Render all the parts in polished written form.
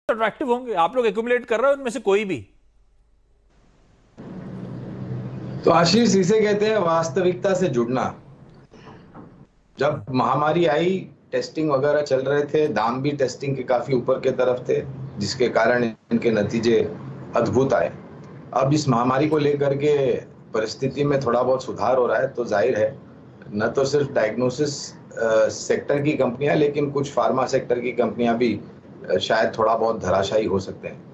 Attractive होंगे। आप लोग एक्यूमुलेट कर रहे हो उनमें से कोई भी? तो आशीष, इसे कहते हैं वास्तविकता से जुड़ना। जब महामारी आई, टेस्टिंग वगैरह चल रहे थे, दाम भी टेस्टिंग के काफी ऊपर के तरफ थे, जिसके कारण इनके नतीजे अद्भुत आए। अब इस महामारी को लेकर के परिस्थिति में थोड़ा बहुत सुधार हो रहा है, तो जाहिर है न तो सिर्फ डायग्नोसिस सेक्टर की कंपनियां, लेकिन कुछ फार्मा सेक्टर की कंपनियां भी शायद थोड़ा बहुत धराशायी हो सकते हैं।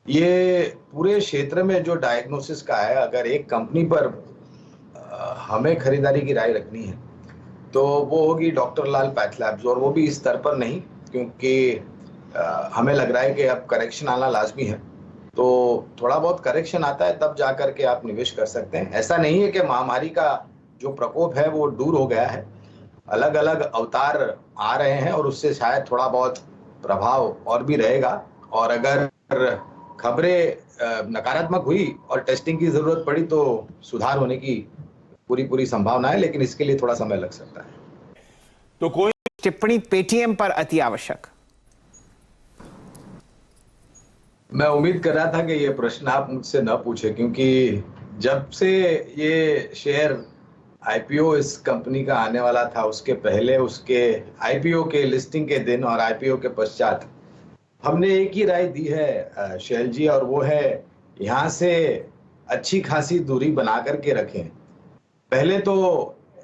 ये पूरे क्षेत्र में जो डायग्नोसिस का है, अगर एक कंपनी पर हमें खरीदारी की राय रखनी है तो वो होगी डॉक्टर लाल पैथ लैब्स, और वो भी इस स्तर पर नहीं, क्योंकि हमें लग रहा है कि अब करेक्शन आना लाजमी है। तो थोड़ा बहुत करेक्शन आता है तब जा करके आप निवेश कर सकते हैं। ऐसा नहीं है कि महामारी का जो प्रकोप है वो दूर हो गया है। अलग अलग अवतार आ रहे हैं और उससे शायद थोड़ा बहुत प्रभाव और भी रहेगा। और अगर खबरें नकारात्मक हुई और टेस्टिंग की जरूरत पड़ी तो सुधार होने की पूरी संभावना है, लेकिन इसके लिए थोड़ा समय लग सकता है। तो कोई टिप्पणी पेटीएम पर अति आवश्यक। मैं उम्मीद कर रहा था कि ये प्रश्न आप मुझसे न पूछे, क्योंकि जब से ये शेयर आईपीओ इस कंपनी का आने वाला था, उसके पहले, उसके आईपीओ के लिस्टिंग के दिन और आईपीओ के पश्चात हमने एक ही राय दी है शैल जी, और वो है यहाँ से अच्छी खासी दूरी बना करके रखें। पहले तो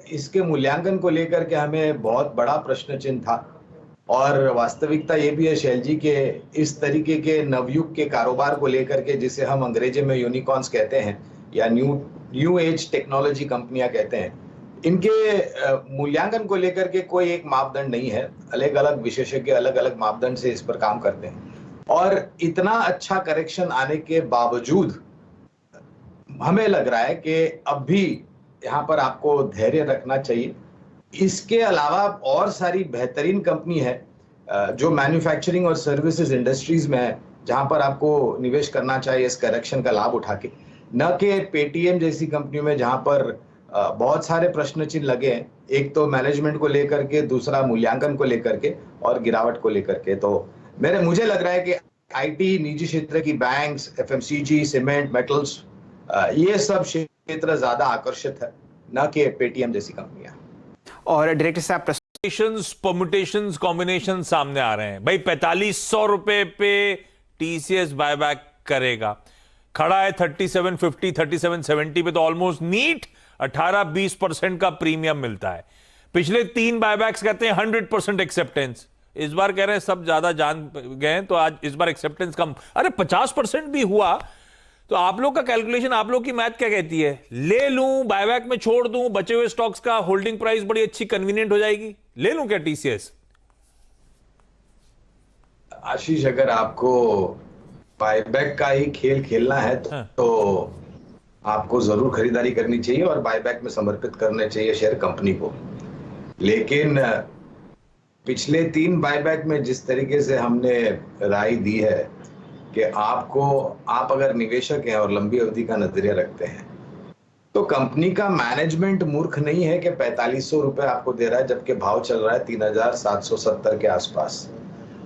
इसके मूल्यांकन को लेकर के हमें बहुत बड़ा प्रश्न चिन्ह था, और वास्तविकता ये भी है शैल जी के इस तरीके के नवयुग के कारोबार को लेकर के, जिसे हम अंग्रेजी में यूनिकॉर्न्स कहते हैं या न्यू एज टेक्नोलॉजी कंपनियां कहते हैं, इनके मूल्यांकन को लेकर के कोई एक मापदंड नहीं है। अलग अलग विशेषज्ञ अलग अलग मापदंड से इस पर काम करते हैं, और इतना अच्छा करेक्शन आने के बावजूद हमें लग रहा है कि अब भी यहाँ पर आपको धैर्य रखना चाहिए। इसके अलावा और सारी बेहतरीन कंपनी है जो मैन्युफैक्चरिंग और सर्विसेज इंडस्ट्रीज में है, जहां पर आपको निवेश करना चाहिए इस करेक्शन का लाभ उठा के, न कि पेटीएम जैसी कंपनियों में जहां पर बहुत सारे प्रश्न चिन्ह लगे हैं। एक तो मैनेजमेंट को लेकर के, दूसरा मूल्यांकन को लेकर के, और गिरावट को लेकर के। तो मुझे लग रहा है कि आईटी, निजी क्षेत्र की बैंक्स, एफएमसीजी, सीमेंट, मेटल्स, ये सब क्षेत्र ज्यादा आकर्षित है, न कि पेटीएम जैसी कंपनियां। और डायरेक्टर साहब, परम्यूटेशंस, कॉम्बिनेशन सामने आ रहे हैं। भाई 4500 रुपए पे टीसीएस बायबैक करेगा, खड़ा है 3750, 3770 पे, तो ऑलमोस्ट नीट 18-20% का प्रीमियम मिलता है। पिछले 3 बायबैक्स कहते हैं 100% एक्सेप्टेंस। इस बार कह रहे हैं सब ज्यादा जान गए, तो आज इस बार एक्सेप्टेंस कम। अरे 50% भी हुआ तो आप लोग का कैलकुलेशन, आप लोग की मैथ क्या कहती है? ले लूं, बायबैक में छोड़ दूं, बचे हुए स्टॉक्स का होल्डिंग प्राइस बड़ी अच्छी कन्वीनियंट हो जाएगी, ले लूं क्या टीसीएस? आशीष, अगर आपको बायबैक का ही खेल खेलना है तो आपको जरूर खरीदारी करनी चाहिए और बायबैक में समर्पित करने चाहिए शेयर कंपनी को। लेकिन पिछले 3 बायबैक में जिस तरीके से हमने राय दी है कि आप अगर निवेशक हैं और लंबी अवधि का नजरिया रखते हैं, तो कंपनी का मैनेजमेंट मूर्ख नहीं है कि 4500 रुपए आपको दे रहा है, जबकि भाव चल रहा है 3770 के आसपास।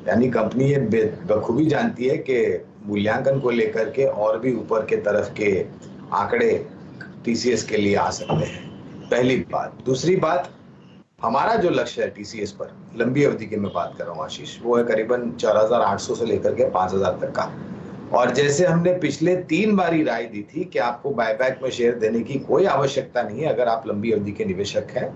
यानी कंपनी ये बखूबी जानती है कि मूल्यांकन को लेकर के और भी ऊपर के तरफ के आंकड़े टीसीएस के लिए आ सकते हैं, पहली बात। दूसरी बात, हमारा जो लक्ष्य है टीसीएस पर, लंबी अवधि की मैं बात कर रहा हूँ आशीष, वो है करीबन 4800 से लेकर के 5000 तक का। और जैसे हमने पिछले 3 बारी राय दी थी कि आपको बायबैक में शेयर देने की कोई आवश्यकता नहीं है अगर आप लंबी अवधि के निवेशक हैं,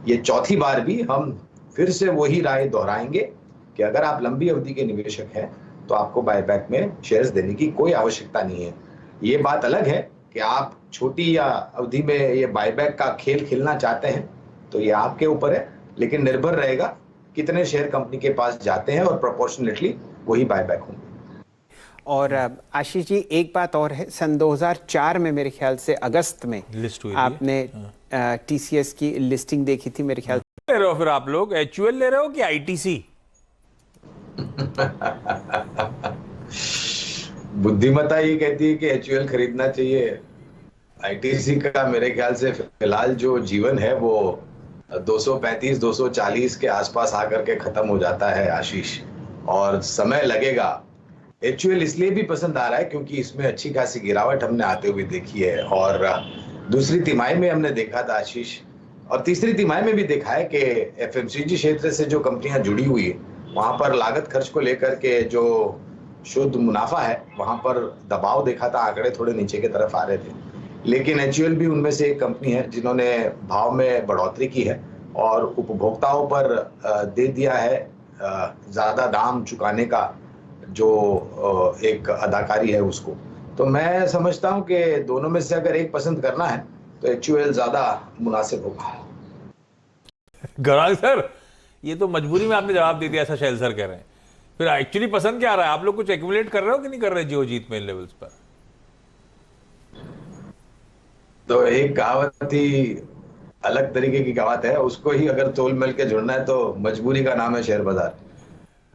ये चौथी बार भी हम फिर से वही राय दोहराएंगे कि अगर आप लंबी अवधि के निवेशक हैं तो आपको बायबैक में शेयर्स देने की कोई आवश्यकता नहीं है। ये बात अलग है कि आप छोटी या अवधि में ये बायबैक का खेल खेलना चाहते हैं, तो ये आपके ऊपर है, लेकिन निर्भर रहेगा कितने शेयर कंपनी के पास जाते हैं और प्रोपोर्शनेटली वही बायबैक होंगे। और आशीष जी, एक बात और है, सन 2004 में मेरे ख्याल से अगस्त में लिस्ट हुई आपने टीसीएस की लिस्टिंग देखी थी मेरे ख्याल से। ले रहे हो फिर आप लोग एचयूएल ले रहे हो कि आईटीसी? बुद्धिमत्ता ये कहती है कि एचयूएल खरीदना चाहिए। आईटीसी का मेरे ख्याल से फिलहाल जो जीवन है वो 235-240 के आसपास आकर के खत्म हो जाता है आशीष, और समय लगेगा HUL इसलिए भी पसंद आ रहा है क्योंकि इसमें अच्छी खासी गिरावट हमने आते हुए देखी है, और दूसरी तिमाही में हमने देखा था आशीष, और तीसरी तिमाही में भी देखा है कि FMCG क्षेत्र से जो कंपनियां जुड़ी हुई है वहां पर लागत खर्च को लेकर के जो शुद्ध मुनाफा है वहां पर दबाव देखा था, आंकड़े थोड़े नीचे की तरफ आ रहे थे। लेकिन HUL भी उनमें से एक कंपनी है जिन्होंने भाव में बढ़ोतरी की है और उपभोक्ताओं पर दे दिया है ज्यादा दाम चुकाने का जो एक अदाकारी है उसको। तो मैं समझता हूं कि दोनों में से अगर एक पसंद करना है तो HUL ज्यादा मुनासिब होगा। गौरांग सर, ये तो मजबूरी में आपने जवाब दे दिया, ऐसा शैल सर कह रहे हैं। फिर एक्चुअली पसंद क्या आ रहा है? आप लोग कुछ एक्यूमुलेट कर रहे हो कि नहीं कर रहे जियोजीत में लेवल्स पर? तो एक कहावत ही अलग तरीके की कहावत है, उसको ही अगर तोल मिल के जुड़ना है तो मजबूरी का नाम है शेयर बाजार।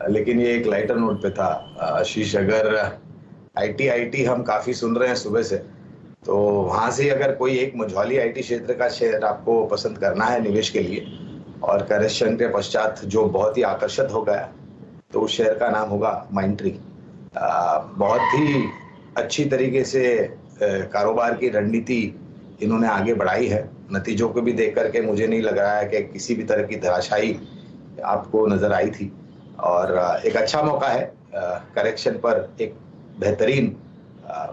लेकिन ये एक लाइटर नोट पे था आशीष, अगर आईटी हम काफी सुन रहे हैं सुबह से, तो वहां से अगर कोई एक मझौली आईटी क्षेत्र का शेयर आपको पसंद करना है निवेश के लिए और करेक्शन के पश्चात जो बहुत ही आकर्षित हो गया, तो उस शेयर का नाम होगा माइंट्री। बहुत ही अच्छी तरीके से कारोबार की रणनीति इन्होंने आगे बढ़ाई है। नतीजों को भी देख करके मुझे नहीं लग रहा है कि किसी भी तरह की धराशायी आपको नजर आई थी, और एक अच्छा मौका है करेक्शन पर एक बेहतरीन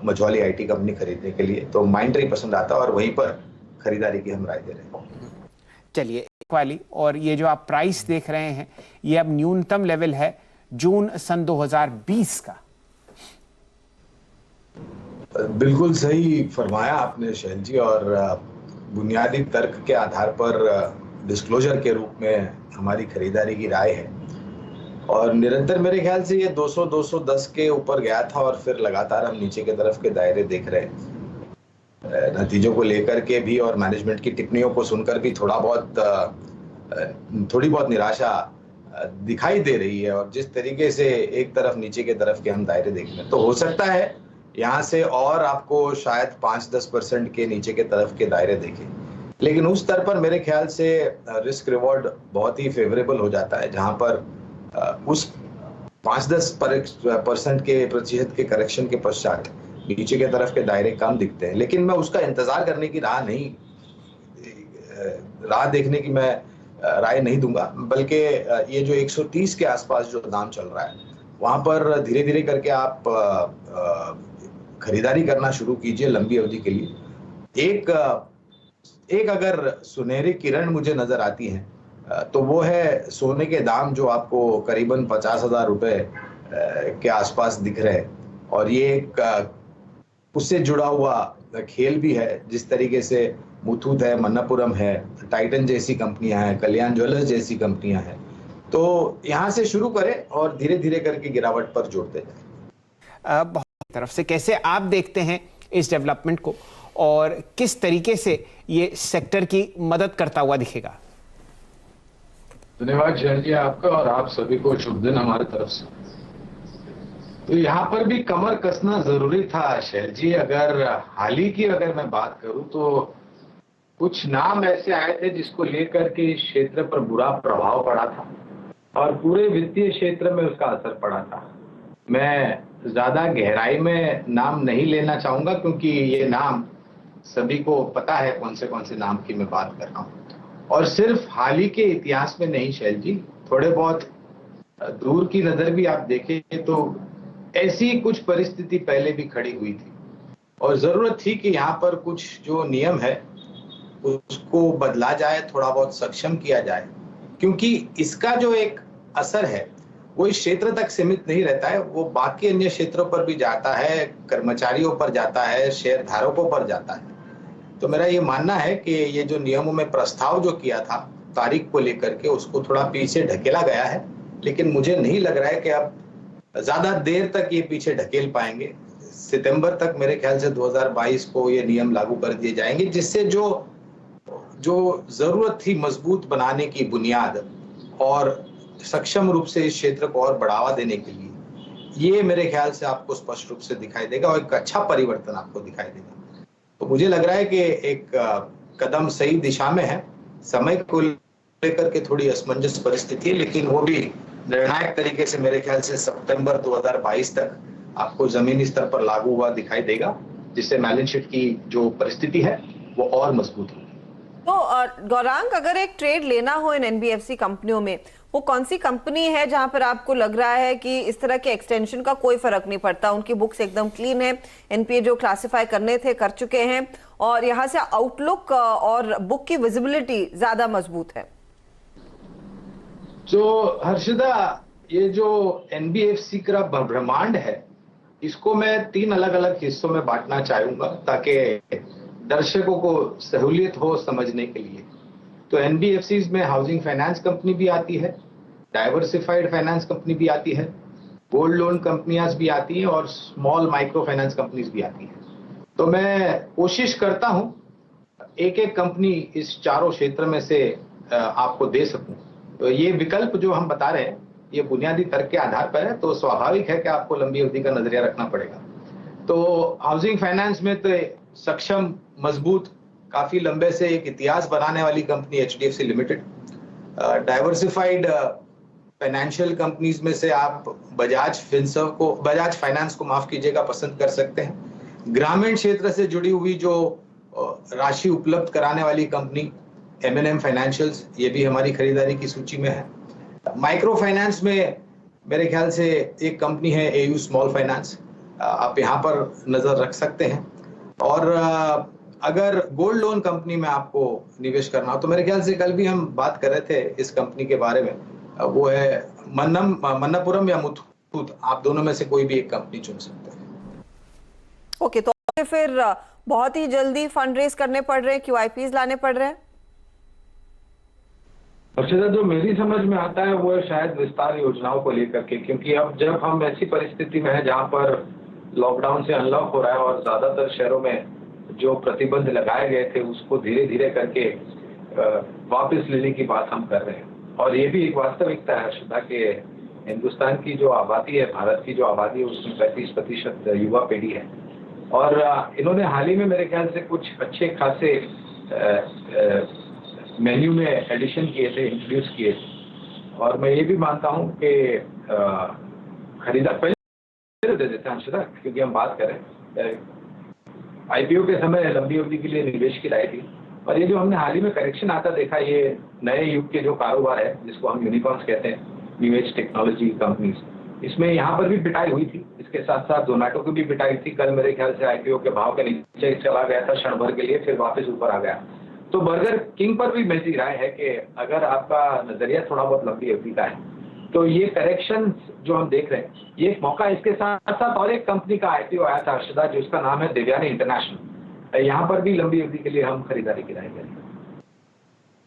मझौली आईटी कंपनी खरीदने के लिए। तो माइंट्री पसंद आता है और वहीं पर खरीदारी की हम राय दे रहे हैं। चलिए वाली, और ये जो आप प्राइस देख रहे हैं ये अब न्यूनतम लेवल है जून सन 2020 का। बिल्कुल सही फरमाया आपने शैल जी, और बुनियादी तर्क के आधार पर डिस्क्लोजर के रूप में हमारी खरीदारी की राय है, और निरंतर मेरे ख्याल से ये 200-210 के ऊपर गया था और फिर लगातार हम नीचे की तरफ के दायरे देख रहे हैं। नतीजों को लेकर के भी और मैनेजमेंट की टिप्पणियों को सुनकर भी थोड़ी बहुत निराशा दिखाई दे रही है, और जिस तरीके से एक तरफ नीचे के तरफ के हम दायरे देख रहे हैं, तो हो सकता है यहाँ से और आपको शायद 5-10% के नीचे के तरफ के दायरे देखें, लेकिन उस स्तर पर मेरे ख्याल से रिस्क रिवॉर्ड बहुत ही फेवरेबल हो जाता है, जहां पर उस 5-10% के प्रतिशत के करेक्शन के पश्चात नीचे के तरफ के दायरे कम दिखते हैं। लेकिन मैं उसका इंतजार करने की राह देखने की मैं राय नहीं दूंगा, बल्कि ये जो 130 के आसपास जो दाम चल रहा है वहां पर धीरे धीरे करके आप खरीदारी करना शुरू कीजिए लंबी अवधि के लिए। एक अगर सुनहरी किरण मुझे नजर आती है तो वो है सोने के दाम जो आपको करीबन 50,000 रुपए के आसपास दिख रहे हैं, और ये एक उससे जुड़ा हुआ खेल भी है। जिस तरीके से मुथूट है, मन्नापुरम है, टाइटन जैसी कंपनियां हैं, कल्याण ज्वेलर्स जैसी कंपनियां हैं, तो यहाँ से शुरू करें और धीरे धीरे करके गिरावट पर जोड़ते जाए। बहुत तरफ से कैसे आप देखते हैं इस डेवलपमेंट को, और किस तरीके से ये सेक्टर की मदद करता हुआ दिखेगा? धन्यवाद शैल जी आपका, और आप सभी को शुभ दिन हमारे तरफ से। तो यहाँ पर भी कमर कसना जरूरी था शैल जी। अगर हाल ही की अगर मैं बात करूं तो कुछ नाम ऐसे आए थे जिसको लेकर के इस क्षेत्र पर बुरा प्रभाव पड़ा था और पूरे वित्तीय क्षेत्र में उसका असर पड़ा था। मैं ज्यादा गहराई में नाम नहीं लेना चाहूंगा क्योंकि ये नाम सभी को पता है कौन से नाम की मैं बात कर रहा हूँ, और सिर्फ हाल ही के इतिहास में नहीं शैल जी, थोड़े बहुत दूर की नजर भी आप देखें तो ऐसी कुछ परिस्थिति पहले भी खड़ी हुई थी, और जरूरत थी कि यहाँ पर कुछ जो नियम है उसको बदला जाए, थोड़ा बहुत सक्षम किया जाए, क्योंकि इसका जो एक असर है वो इस क्षेत्र तक सीमित नहीं रहता है, वो बाकी अन्य क्षेत्रों पर भी जाता है, कर्मचारियों पर जाता है, शेयर धारकों पर जाता है। तो मेरा ये मानना है कि ये जो नियमों में प्रस्ताव जो किया था तारीख को लेकर के, उसको थोड़ा पीछे ढकेला गया है, लेकिन मुझे नहीं लग रहा है कि अब ज्यादा देर तक ये पीछे ढकेल पाएंगे। सितंबर तक मेरे ख्याल से 2022 को ये नियम लागू कर दिए जाएंगे, जिससे जो जरूरत थी मजबूत बनाने की बुनियाद और सक्षम रूप से इस क्षेत्र को और बढ़ावा देने के लिए, ये मेरे ख्याल से आपको स्पष्ट रूप से दिखाई देगा और एक अच्छा परिवर्तन आपको दिखाई देगा। तो मुझे लग रहा है कि एक कदम सही दिशा में है। समय को लेकर के थोड़ी असमंजस परिस्थिति है, लेकिन वो भी निर्णायक तरीके से मेरे ख्याल से सितंबर 2022 तक आपको जमीनी स्तर पर लागू हुआ दिखाई देगा, जिससे बैलेंस शीट की जो परिस्थिति है वो और मजबूत होगी। तो गौरांग, अगर एक ट्रेड लेना हो इन एनबीएफसी कंपनियों में, वो कौन सी कंपनी है जहां पर आपको लग रहा है कि इस तरह के एक्सटेंशन का कोई फर्क नहीं पड़ता, उनकी बुक्स एकदम क्लीन है, एनपीए जो क्लासिफाई करने थे कर चुके हैं, और यहां से आउटलुक और बुक की विजिबिलिटी ज्यादा मजबूत है? जो हर्षदा, ये जो एनबीएफसी का ब्रह्मांड है, इसको मैं 3 अलग अलग हिस्सों में बांटना चाहूंगा ताकि दर्शकों को सहूलियत हो समझने के लिए। तो एनबीएफसी में हाउसिंग फाइनेंस कंपनी भी आती है, डाइवर्सिफाइड फाइनेंस कंपनी भी आती है, गोल्ड लोन कंपनियां भी आती हैं और स्मॉल माइक्रो फाइनेंस कंपनीज भी आती हैं। तो मैं कोशिश करता हूं एक एक कंपनी इस चारों क्षेत्र में से आपको दे सकूं। तो ये विकल्प जो हम बता रहे हैं ये बुनियादी तर्क के आधार पर है, तो स्वाभाविक है कि आपको लंबी अवधि का नजरिया रखना पड़ेगा। तो हाउसिंग फाइनेंस में तो सक्षम, मजबूत, काफी लंबे से एक इतिहास बनाने वाली company HDFC limited. Diversified financial companies में से आप बजाज फाइनेंस को माफ कीजिएगा पसंद कर सकते हैं। ग्रामीण क्षेत्र से जुड़ी हुई जो राशि उपलब्ध कराने वाली कंपनी M&M फाइनेंशियल्स, ये भी हमारी खरीदारी की सूची में है। माइक्रो फाइनेंस में मेरे ख्याल से एक कंपनी है AU स्मॉल फाइनेंस, आप यहाँ पर नजर रख सकते हैं। और अगर गोल्ड लोन कंपनी में आपको निवेश करना हो तो मेरे ख्याल से कल भी हम बात कर रहे थे इस कंपनी के बारे में, वो है मन्नपुरम या मुथूट, आप दोनों में से कोई भी एक कंपनी चुन सकते हैं। ओके, तो फिर बहुत ही जल्दी फंड रेज करने पड़ रहे हैं, QIPs लाने पड़ रहे हैं? अर्षिता, जो मेरी समझ में आता है वो है शायद विस्तार योजनाओं को लेकर के, क्योंकि अब जब हम ऐसी परिस्थिति में है जहां पर लॉकडाउन से अनलॉक हो रहा है और ज्यादातर शहरों में जो प्रतिबंध लगाए गए थे उसको धीरे धीरे करके वापस लेने की बात हम कर रहे हैं। और ये भी एक वास्तविकता है हर्षिता के हिंदुस्तान की जो आबादी है, भारत की जो आबादी है, उसमें 35% युवा पीढ़ी है। और इन्होंने हाल ही में मेरे ख्याल से कुछ अच्छे खासे मेन्यू में एडिशन किए थे, इंट्रोड्यूस किए थे। और मैं ये भी मानता हूँ कि खरीदार पहले दे देते हैं हर्षिता, क्योंकि हम बात करें IPO के समय लंबी अवधि के लिए निवेश की राय थी। और ये जो हमने हाल ही में करेक्शन आता देखा, ये नए युग के जो कारोबार है जिसको हम यूनिकॉर्न्स कहते हैं, न्यू एज टेक्नोलॉजी कंपनीज, इसमें यहाँ पर भी पिटाई हुई थी। इसके साथ साथ जोमेटो की भी पिटाई थी। कल मेरे ख्याल से IPO के भाव के नीचे चला गया था क्षण भर के लिए, फिर वापस ऊपर आ गया। तो बर्गर किंग पर भी मेरी राय है कि अगर आपका नजरिया थोड़ा बहुत लंबी अवधि का है तो ये करेक्शन जो हम देख रहे हैं ये एक मौका। इसके साथ साथ और एक कंपनी का IPO आया था हर्षिता, जिसका नाम है देवयानी इंटरनेशनल, यहाँ पर भी लंबी अवधि के लिए हम खरीदारी की राय करेंगे।